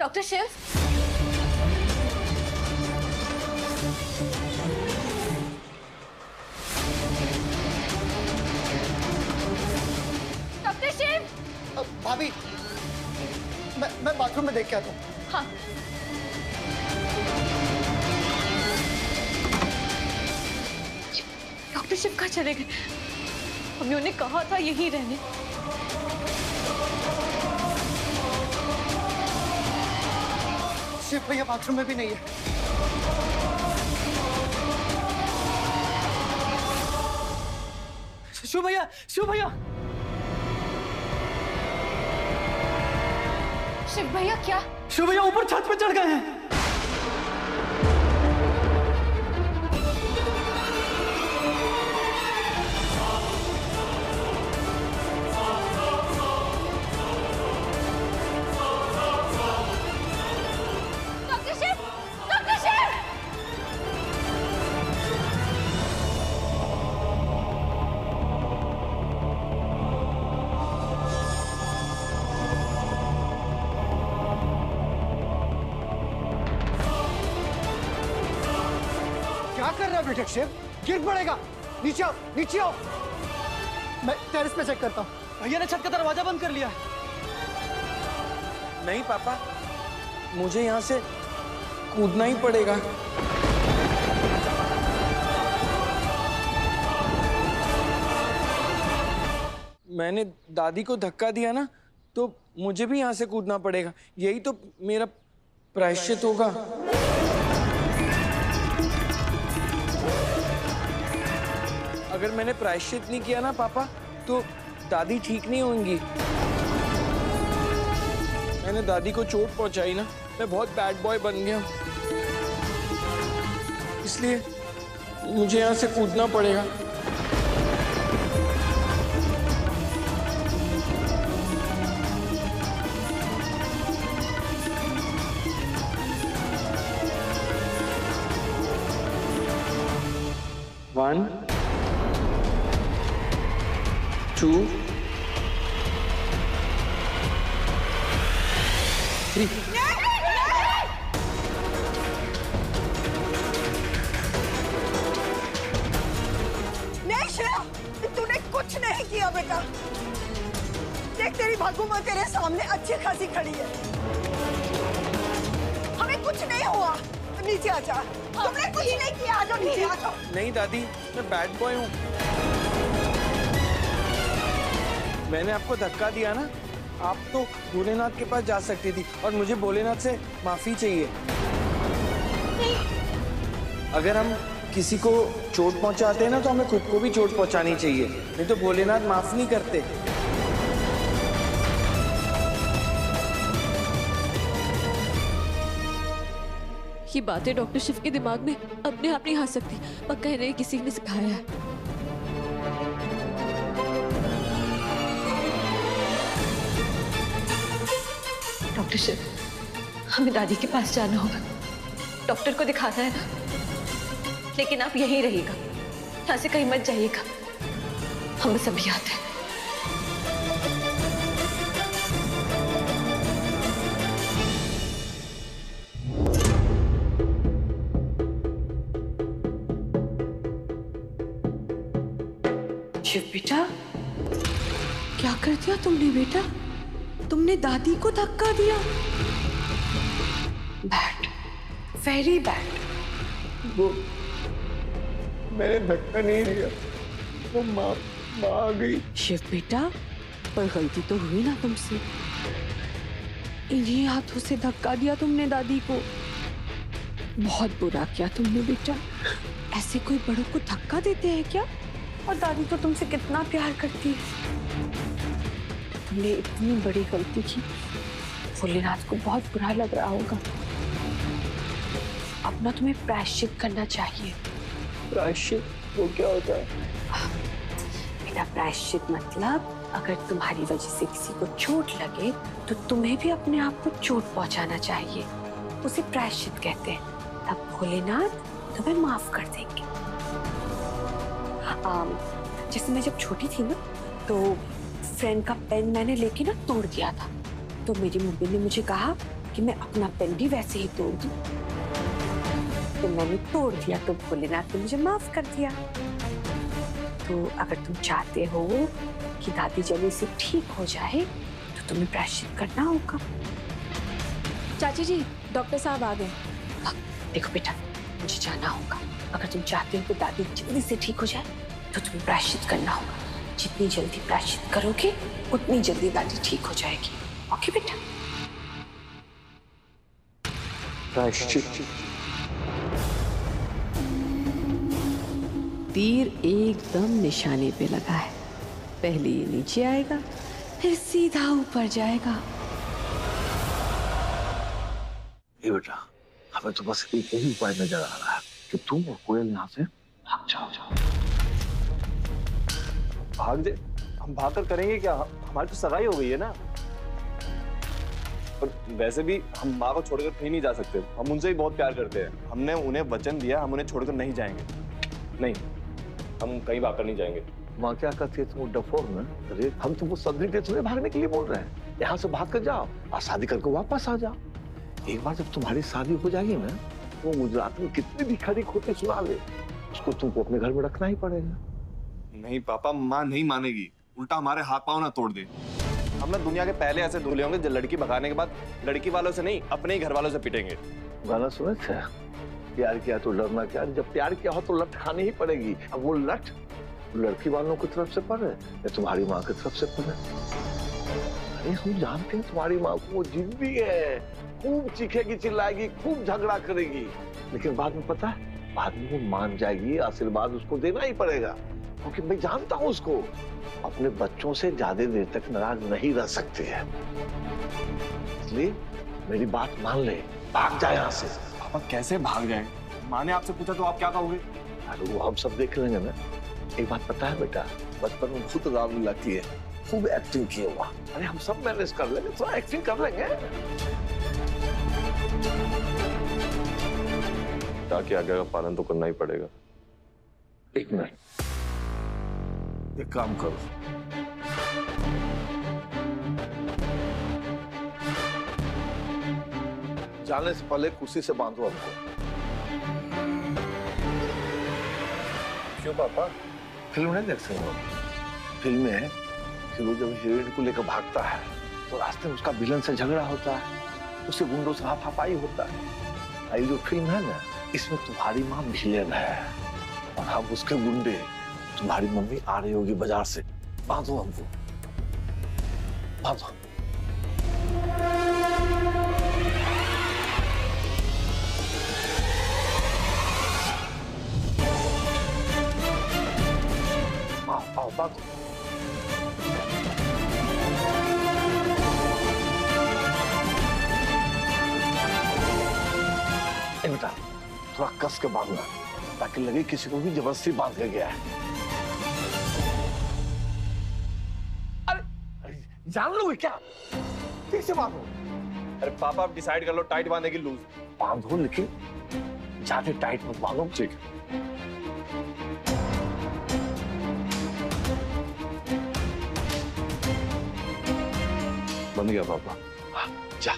Doctor Shiv, doctor Shiv. भाभी, मैं bathroom में देख के आता हूँ। हाँ। डॉक्टर शिव कहाँ चले गए? हमने उन्हें कहा था यहीं रहने। शिव भैया बाथरूम में भी नहीं है। शिव भैया, शिव भैया, शिव भैया क्या? शिव भैया ऊपर छत पे चढ़ गए हैं। Doctor Shiv, doctor Shiv! क्या कर रहा है बेटा शिव? गिर पड़ेगा। नीचे आओ, नीचे आओ। मैं टेरेस पे चेक करता हूँ। भैया ने छत का दरवाजा बंद कर लिया है। नहीं पापा, मुझे यहाँ से कूदना ही पड़ेगा। मैंने दादी को धक्का दिया ना, तो मुझे भी यहाँ से कूदना पड़ेगा। यही तो मेरा प्रायश्चित होगा। अगर मैंने प्रायश्चित नहीं किया ना पापा, तो दादी ठीक नहीं होंगी। मैंने दादी को चोट पहुंचाई ना, मैं बहुत बैड बॉय बन गया। इसलिए मुझे यहाँ से कूदना पड़ेगा। One, two, three. नहीं शिव, तूने कुछ नहीं किया बेटा। देख तेरी भागुमा तेरे सामने अच्छी खासी खड़ी है। हमें कुछ नहीं हुआ। नीचे आ जा। तुमने कुछ नहीं किया। आ जाओ नीचे, आ जाओ। नहीं दादी, मैं बैड बॉय हूँ। मैंने आपको धक्का दिया ना, आप तो भोलेनाथ के पास जा सकती थी और मुझे भोलेनाथ से माफी चाहिए। अगर हम किसी को चोट पहुंचाते हैं ना, तो हमें खुद को भी चोट पहुंचानी चाहिए, नहीं तो भोलेनाथ माफ नहीं करते। ये बातें डॉक्टर शिव के दिमाग में अपने आप नहीं आ सकती। पक्का इन्हें किसी ने सिखाया है। डॉक्टर शिव, हमें दादी के पास जाना होगा। डॉक्टर को दिखाना है ना। लेकिन आप यहीं रहिएगा, यहाँ से कहीं मत जाइएगा। हम सभी आते हैं। शिव बेटा, क्या कर दिया तुमने बेटा? तुमने दादी को धक्का दिया। Bad, very bad. वो मैंने धक्का नहीं दिया, वो माँ आ गई। शिव बेटा, पर गलती तो हुई ना तुमसे। इन्हीं हाथों से धक्का दिया तुमने दादी को। बहुत बुरा किया तुमने बेटा। ऐसे कोई बड़ों को धक्का देते हैं क्या? और दादी तो तुमसे कितना प्यार करती है। तुमने इतनी बड़ी गलती की, भोलेनाथ को बहुत बुरा लग रहा होगा। अब ना तुम्हें प्रायश्चित करना चाहिए। प्रायश्चित वो क्या होता है? बेटा, प्रायश्चित मतलब अगर तुम्हारी वजह से किसी को चोट लगे तो तुम्हें भी अपने आप को चोट पहुंचाना चाहिए। उसे प्रायश्चित कहते हैं। तब भोलेनाथ तुम्हें माफ कर देंगे। जैसे मैं जब छोटी थी ना, तो फ्रेंड का पेन मैंने लेके ना तोड़ दिया था। तो मेरी मम्मी ने मुझे कहा कि कि मैं अपना पेन भी वैसे ही तोड़ दूं। तो मैंने तोड़ दिया तो भोलेनाथ ने मुझे माफ कर दिया। तो अगर तुम चाहते हो कि दादी जल्दी से ठीक हो जाए तो तुम्हें प्रायश्चित करना होगा। चाची जी, डॉक्टर साहब आ गए। देखो बेटा, मुझे जाना होगा। अगर तुम चाहते हो कि दादी जल्दी से ठीक हो जाए तो तुम्हें प्रायश्चित करना होगा। जितनी जल्दी प्रायश्चित करोगे उतनी जल्दी दादी ठीक हो जाएगी। ओके बेटा? प्रायश्चित। तीर एकदम निशाने पे लगा है। पहले ये नीचे आएगा, फिर सीधा ऊपर जाएगा। ये बेटा, हमें तो बस एक ही उपाय नजर आ रहा है कि तुम और कोयल यहाँ से भाग जाओ। भाग दे? हम भाग कर करेंगे क्या? हमारी तो सगाई हो गई है ना। और वैसे भी हम माँ को छोड़कर कहीं नहीं जा सकते। हम उनसे ही बहुत प्यार करते हैं। हमने उन्हें वचन दिया, हम उन्हें छोड़कर नहीं जाएंगे। नहीं, हम कहीं भागकर नहीं जाएंगे। माँ क्या कहती है तुम डफोर में? अरे हम तुमको सदरी के तुम्हें भागने के लिए बोल रहे हैं। यहाँ से भाग कर जाओ और शादी करके वापस आ जाओ। एक बार जब तुम्हारी शादी हो जाएगी ना, वो गुजरात में कितनी भी खड़ी खोटी सुना ले, उसको तुमको अपने घर में रखना ही पड़ेगा। नहीं पापा, माँ नहीं मानेगी। उल्टा हमारे हाथ पाँव ना तोड़ दे। हम ना दुनिया के पहले ऐसे दूल्हे होंगे जो लड़की भगाने के बाद लड़की वालों से नहीं, अपने ही घर वालों से पिटेंगे। गाना सुने थे, प्यार किया तो डरना क्या? जब प्यार किया हो तो लट खानी ही पड़ेगी। अब वो लट लड़की वालों की तरफ से पड़े या तुम्हारी माँ की तरफ से पड़े। अरे हम जानते हैं तुम्हारी माँ को, वो जिद्दी है, खूब चीखेगी, चिल्लाएगी, खूब झगड़ा करेगी, लेकिन बाद में पता है, बाद में वो मान जाएगी। आशीर्वाद उसको देना ही पड़ेगा, क्योंकि मैं जानता हूँ उसको। अपने बच्चों से ज्यादा देर तक नाराज नहीं रह सकती है। इसलिए मेरी बात मान ले, भाग जाए यहाँ से। पापा कैसे भाग जाए? माँ ने आपसे पूछा तो आप क्या कहोगे? अरे वो हम सब देख लेंगे ना। एक बात पता है बेटा, बचपन में खुद रामलीला की है, खूब एक्टिंग की हुआ। अरे हम सब मैनेज कर लेंगे, थोड़ा एक्टिंग कर लेंगे। ताकि आगे का पालन तो करना ही पड़ेगा। एक मिनट, एक काम करो, जाने से पहले कुर्सी से बांधो हमको। क्यों पापा? फिल्म नहीं देख सकते? फिल्म में हीरो जब हीरोइन को लेकर भागता है तो रास्ते में उसका विलन से झगड़ा होता है, उसके गुंडों से हाथापाई होता है। ये जो फिल्म है ना, इसमें तुम्हारी माँ विलेन है और हम उसके गुंडे। तुम्हारी मम्मी आ रही होगी बाजार से। बांधो हमको, बांधो। आओ बांधो। बेटा थोड़ा कस के बांधना, ताकि लगे किसी को भी जबरदस्ती बांध के गया है। अरे जान लोगे क्या? ठीक से बांधो। अरे पापा आप डिसाइड कर लो, टाइट बांधे की लूज? बांधो, लेकिन ज्यादा टाइट मत बांधो। ठीक है। बंद गया पापा। हाँ, जा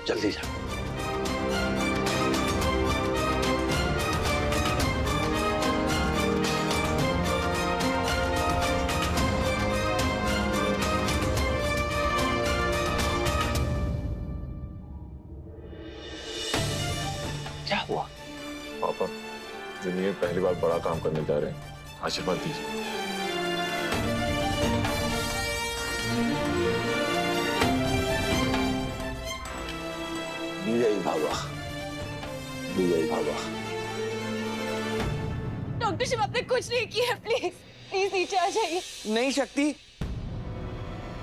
जल्दी जा। क्या हुआ? पापा जिंदगी में पहली बार बड़ा काम करने जा रहे हैं, आशीर्वाद दीजिए। विजय भागा, विजय भागा। डॉक्टर शिव आपने कुछ नहीं किया, प्लीज प्लीज नीचे आ जाइए। नहीं शक्ति,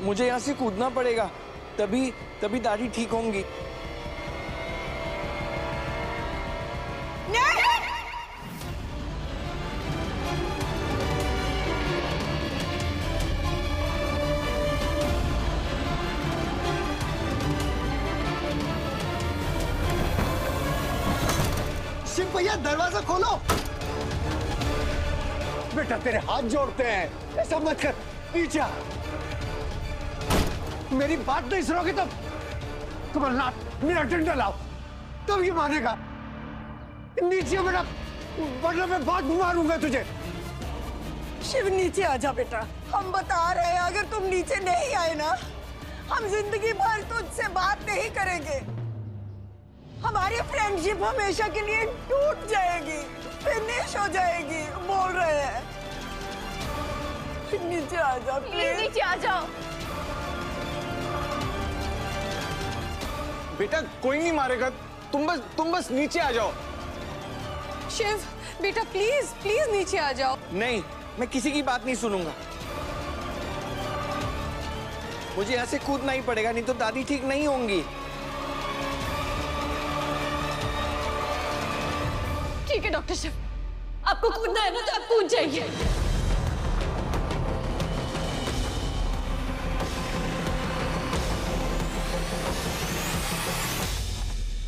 मुझे यहाँ से कूदना पड़ेगा, तभी तभी दादी ठीक होंगी। शिव भैया दरवाजा खोलो। बेटा तेरे हाथ जोड़ते हैं, ऐसा मत कर। नीचे मेरी बात नहीं सुनोगे तो कमलनाथ मेरा डंडा लाओ, तब ये मानेगा। नीचे बेटा, वरना मैं बहुत मारूंगा तुझे। शिव नीचे आ जा बेटा, हम बता रहे हैं अगर तुम नीचे नहीं आए ना, हम जिंदगी भर तुझसे बात नहीं करेंगे। हमारी फ्रेंडशिप हमेशा के लिए टूट जाएगी, फिनिश हो जाएगी, बोल रहे हैं। नीचे आ जा प्लीज, नीचे आ जाओ। बेटा कोई नहीं मारेगा, तुम बस नीचे आ जाओ। शिव बेटा प्लीज प्लीज नीचे आ जाओ। नहीं, मैं किसी की बात नहीं सुनूंगा। मुझे यहाँ से कूदना ही पड़ेगा, नहीं तो दादी ठीक नहीं होंगी। ठीक है डॉक्टर शिव, आपको कूदना है ना तो आप कूद जाइए।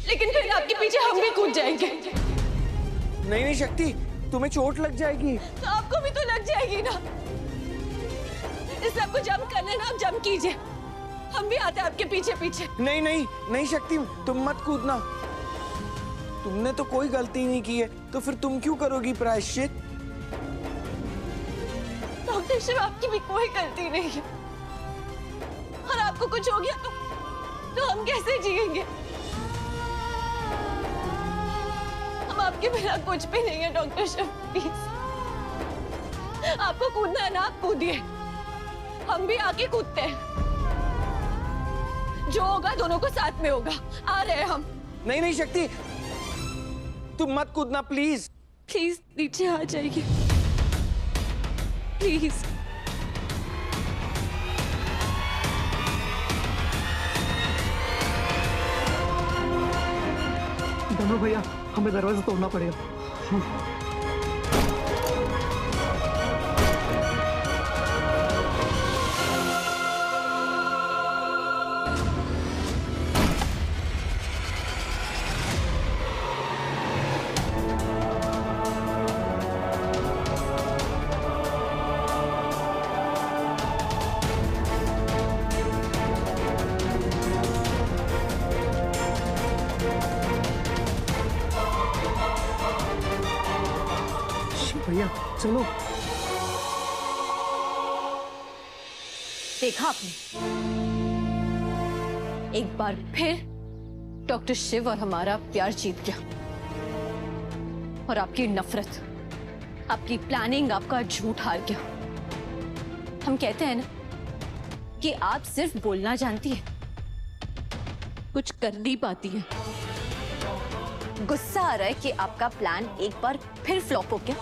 लेकिन फिर आपके पीछे हम भी कूद जाएंगे। नहीं नहीं शक्ति, तुम्हें चोट लग जाएगी। तो आपको भी तो लग जाएगी ना, इसलिए आपको जंप करना है ना, आप जंप कीजिए, हम भी आते हैं आपके पीछे पीछे। नहीं नहीं नहीं शक्ति, तुम मत कूदना। तुमने तो कोई गलती नहीं की है, तो फिर तुम क्यों करोगी प्रायश्चित? डॉक्टर शिव आपकी भी कोई गलती नहीं है, और आपको कुछ हो गया तो हम कैसे जिएंगे? हम आपके बिना कुछ भी नहीं है डॉक्टर शिव, प्लीज। आपको कूदना है ना, आप कूदिए, हम भी आके कूदते हैं। जो होगा दोनों को साथ में होगा। आ रहे हैं हम। नहीं नहीं शक्ति, तुम मत कूदना प्लीज। प्लीज नीचे आ जाइए, प्लीज। धनु भैया, हमें दरवाजा तोड़ना पड़ेगा। भैया चलो। देखा आपने, एक बार फिर डॉक्टर शिव और हमारा प्यार जीत गया, और आपकी नफरत, आपकी प्लानिंग, आपका झूठ हार गया। हम कहते हैं ना कि आप सिर्फ बोलना जानती है, कुछ कर नहीं पाती है। गुस्सा आ रहा है कि आपका प्लान एक बार फिर फ्लॉप हो गया।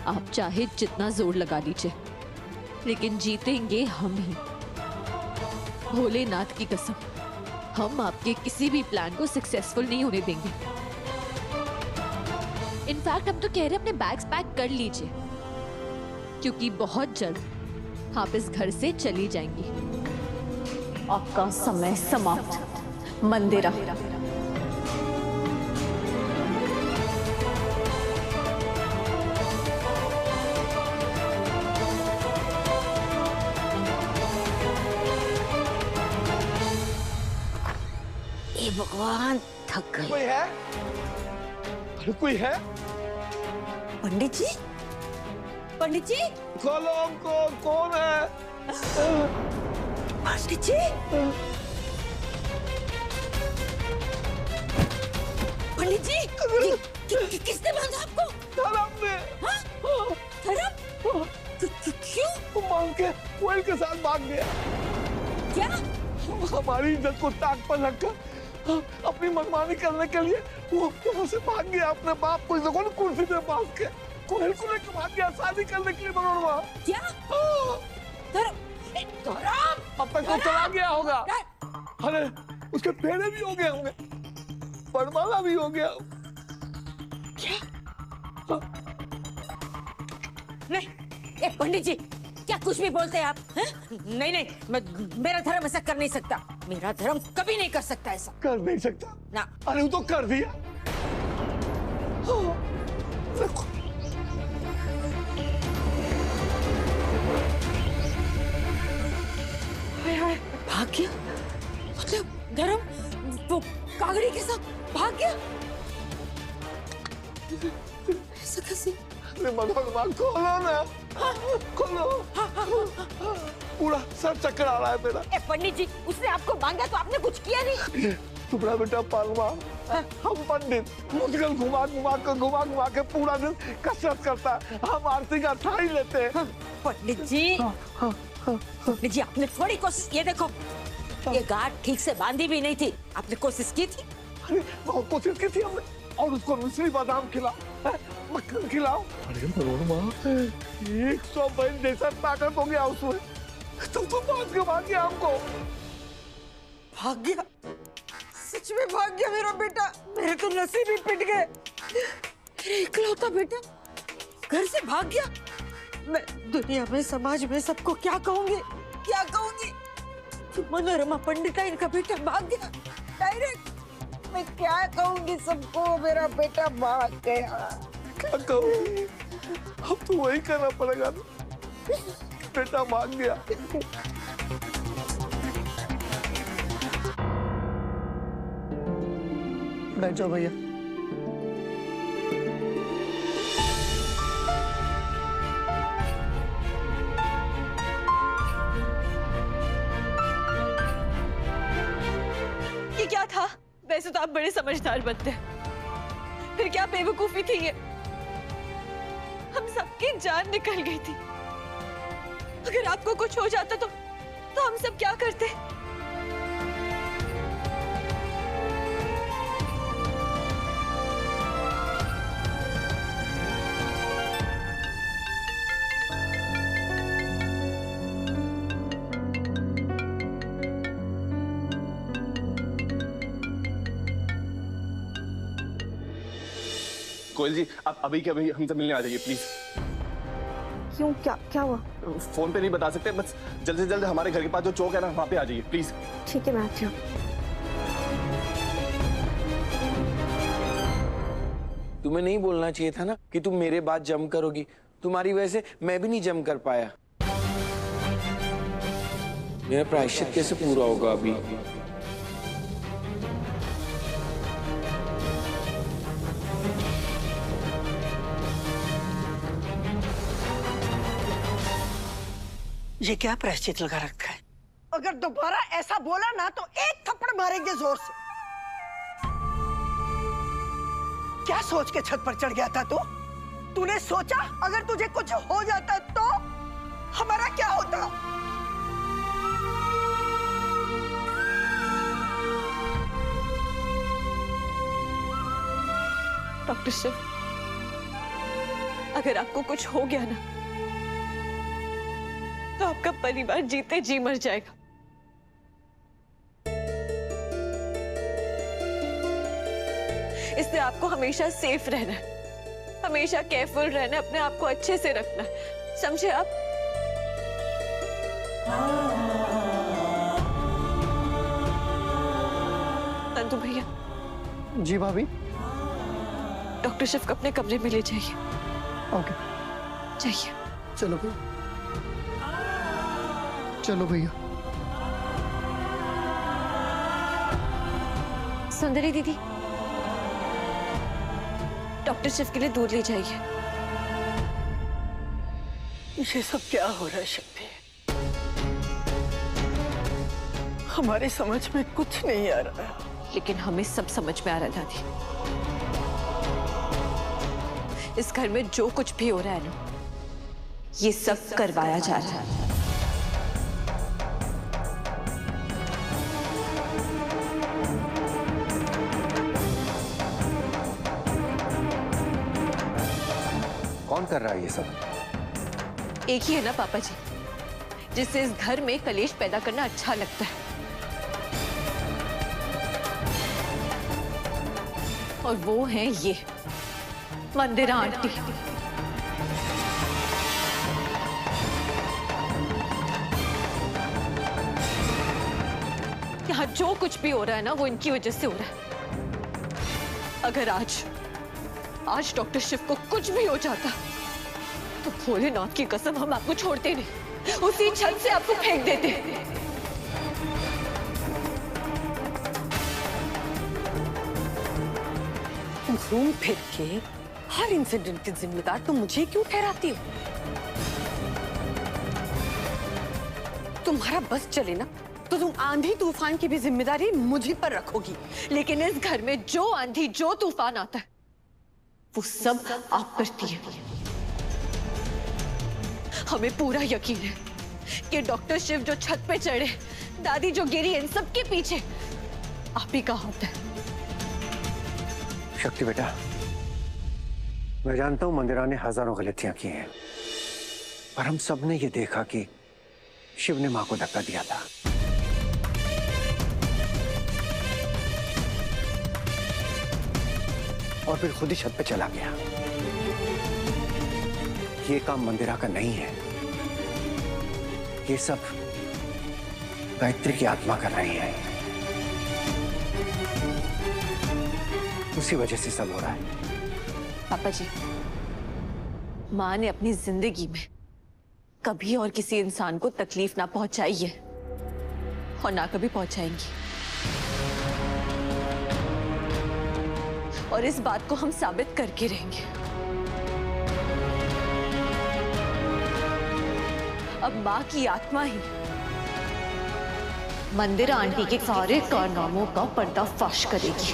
आप चाहे जितना जोर लगा लीजिए, लेकिन जीतेंगे हम ही। भोलेनाथ की कसम, हम आपके किसी भी प्लान को सक्सेसफुल नहीं होने देंगे। इनफैक्ट हम तो कह रहे हैं अपने बैग्स पैक कर लीजिए, क्योंकि बहुत जल्द आप इस घर से चली जाएंगी। आपका समय समाप्त। मंदिरा। भगवान, थक गए। कोई है? अरे कोई है? पंडित जी, पंडित जी, खोलो हमको, कौन है? पंडित जी, पंडित जी, किसने बांधा आपको? धर्म ने। धर्म? क्यों? मांग के कोयल के साथ भाग गया। क्या? हमारी इज्जत को ताक पर रखकर अपनी मनमानी करने के लिए वो यहाँ से भाग गया। अपने बाप को इस कुर्सी पे बांध के कोयल को लेकर भाग गया, शादी करने के लिए मनोरमा। क्या? धर्म? अब तक तो चला गया होगा। अरे उसके फेरे भी हो गए होंगे, बरमाला भी हो गया। क्या? नहीं, पंडित जी, क्या कुछ भी बोलते हैं आप? नहीं नहीं, मेरा धर्म ऐसा कर नहीं सकता। मेरा धर्म कभी नहीं कर सकता ऐसा। कर नहीं सकता ना। अरे वो तो कर दिया। भाग्य मतलब धर्म वो कागड़ी के साथ भाग गया। ऐसा कैसे? अरे भगवान खोलो ना, खोलो। पूरा सर चक्कर आ रहा है मेरा। ए पंडित जी, उसने आपको मांगा तो आपने कुछ किया नहीं। तुम्हारा बेटा पालवा, हम पंडित मुश्किल घुमा के पूरा दिन कसरत करता है, हम आरती का थाली लेते हैं। पंडित जी, पंडित जी आपने थोड़ी कोशिश, ये देखो ये गांठ ठीक से बांधी भी नहीं थी, आपने कोशिश की थी? अरे बहुत कोशिश की थी हमने, और उसको मिश्री बादाम खिलाओ, मक्खन खिलाओ। अरे मनोरमा, 100 बैल जैसा ताकत हो गया उसमें, तुम तो बात के भाग गया हमको। भाग गया? सच में भाग गया मेरा बेटा? मेरे तो नसीब ही पिट गए। मेरा इकलौता बेटा घर से भाग गया। मैं दुनिया में, समाज में सबको क्या कहूंगी, क्या कहूंगी कि मनोरमा पंडिता इनका बेटा भाग गया डायरेक्ट। मैं क्या कहूंगी सबको, मेरा बेटा भाग गया। क्या कहूंगी, अब तो वही करना पड़ेगा ना, बेटा भाग गया। बैठ जाओ भैया। ये क्या था? वैसे तो आप बड़े समझदार बनते हैं, फिर क्या बेवकूफी थी ये? हम सबकी जान निकल गई थी। अगर आपको कुछ हो जाता तो हम सब क्या करते? कोयल जी, आप अभी के अभी हमसे मिलने आ जाइए प्लीज। क्यों, क्या हुआ? फोन पे नहीं बता सकते, बस जल्द से जल्द हमारे घर के पास जो चौक है ना, वहाँ पे आ जाइए प्लीज। ठीक है, मैं आती हूँ। तुम्हें नहीं बोलना चाहिए था ना कि तुम मेरे बाद जम करोगी। तुम्हारी वजह से मैं भी नहीं जम कर पाया। मेरा प्रायश्चित कैसे पूरा होगा अभी? ये क्या प्रायश्चित लगा रखा है? अगर दोबारा ऐसा बोला ना तो एक थप्पड़ मारेंगे जोर से। क्या सोच के छत पर चढ़ गया था तू? तूने सोचा अगर तुझे कुछ हो जाता तो हमारा क्या होता? डॉक्टर शिव, अगर आपको कुछ हो गया ना तो आपका परिवार जीते जी मर जाएगा। इसलिए आपको हमेशा सेफ रहना है, हमेशा केयरफुल रहना है, अपने आप को अच्छे से रखना है, समझे आप? नंदू भैया। जी भाभी। डॉक्टर शिव को अपने कमरे में ले जाइए। ओके। जाइए। चलो भैया, चलो भैया। सुंदरी दीदी, डॉक्टर शिव के लिए दूध ले जाइए। ये सब क्या हो रहा है शक्ति? हमारी समझ में कुछ नहीं आ रहा है। लेकिन हमें सब समझ में आ रहा है दादी। इस घर में जो कुछ भी हो रहा है ना, ये सब करवाया जा रहा है। कौन कर रहा है ये सब? एक ही है ना पापा जी, जिससे इस घर में कलेश पैदा करना अच्छा लगता है। और वो है ये मंदिरा आंटी। यहाँ जो कुछ भी हो रहा है ना, वो इनकी वजह से हो रहा है। अगर आज डॉक्टर शिव को कुछ भी हो जाता तो भोलेनाथ की कसम हम आपको छोड़ते नहीं, उसी छत से आपको फेंक देते। घूम फिर के हर इंसिडेंट की जिम्मेदार तुम मुझे क्यों ठहराती हो? तुम्हारा बस चले ना तो तुम आंधी तूफान की भी जिम्मेदारी मुझे पर रखोगी। लेकिन इस घर में जो आंधी जो तूफान आता है वो सब आप करती है। हमें पूरा यकीन है कि डॉक्टर शिव जो छत पे चढ़े, दादी जो गिरी, इन सब के पीछे आप ही का होता है। शक्ति बेटा, मैं जानता हूं मंदिरा ने हजारों गलतियां की हैं, पर हम सब ने ये देखा कि शिव ने मां को धक्का दिया था। और फिर खुद ही छत पे चला गया। ये काम मंदिरा का नहीं है, ये सब गायत्री की आत्मा कर रही है। उसी वजह से सब हो रहा है। पापा जी, माँ ने अपनी जिंदगी में कभी और किसी इंसान को तकलीफ ना पहुंचाई है और ना कभी पहुंचाएंगी। और इस बात को हम साबित करके रहेंगे। अब माँ की आत्मा ही मंदिरा आंटी के सारे कारनामों का पर्दाफाश करेगी।